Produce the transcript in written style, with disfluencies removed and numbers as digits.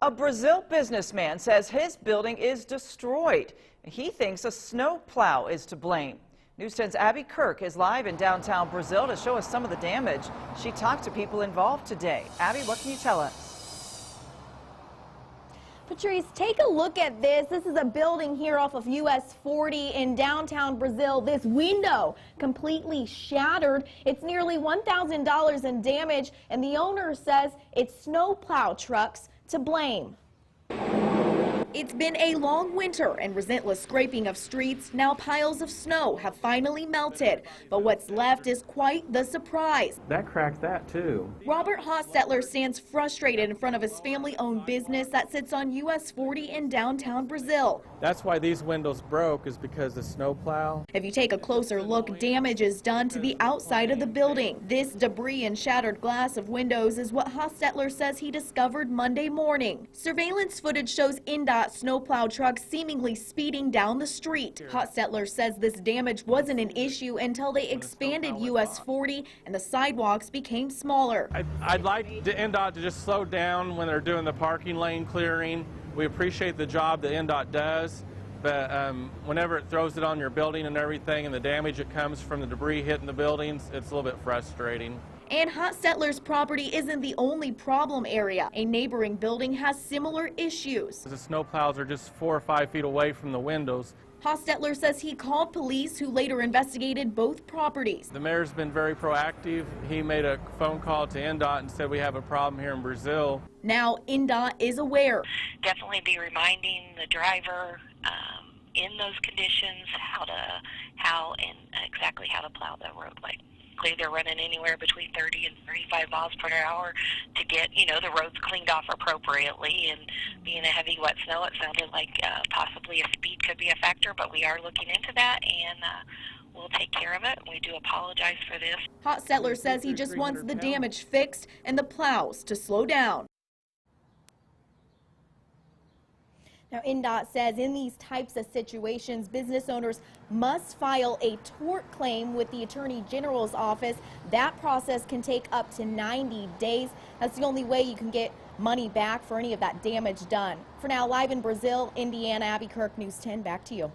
A Brazil businessman says his building is destroyed. He thinks a snow plow is to blame. News 10's Abby Kirk is live in downtown Brazil to show us some of the damage. She talked to people involved today. Abby, what can you tell us? Patrice, take a look at this. This is a building here off of US 40 in downtown Brazil. This window completely shattered. It's nearly $1,000 in damage, and the owner says it's snowplow trucks to blame. It's been a long winter and relentless scraping of streets. Now piles of snow have finally melted, but what's left is quite the surprise. That cracked that too. Robert Hostetler stands frustrated in front of his family-owned business that sits on US 40 in downtown Brazil. That's why these windows broke, is because the snowplow. If you take a closer look, damage is done to the outside of the building. This debris and shattered glass of windows is what Hostetler says he discovered Monday morning. Surveillance footage shows INDOT snowplow trucks seemingly speeding down the street. Hostetler says this damage wasn't an issue until they expanded US 40 and the sidewalks became smaller. I'd like the INDOT to just slow down when they're doing the parking lane clearing. We appreciate the job that INDOT does, but whenever it throws it on your building and everything and the damage that comes from the debris hitting the buildings, it's a little bit frustrating. And Hostetler's property isn't the only problem area. A neighboring building has similar issues. The snowplows are just 4 or 5 feet away from the windows. Hostetler says he called police, who later investigated both properties. The mayor's been very proactive. He made a phone call to INDOT and said we have a problem here in Brazil. Now INDOT is aware. Definitely be reminding the driver in those conditions how and exactly how to plow the roadway. They're running anywhere between 30 and 35 miles per hour to get, the roads cleaned off appropriately. And being a heavy wet snow, it sounded like possibly a speed could be a factor, but we are looking into that, and we'll take care of it. We do apologize for this. Hostetler says he just wants the damage fixed and the plows to slow down. Now, INDOT says in these types of situations, business owners must file a tort claim with the Attorney General's office. That process can take up to 90 days. That's the only way you can get money back for any of that damage done. For now, live in Brazil, Indiana, Abby Kirk, News 10, back to you.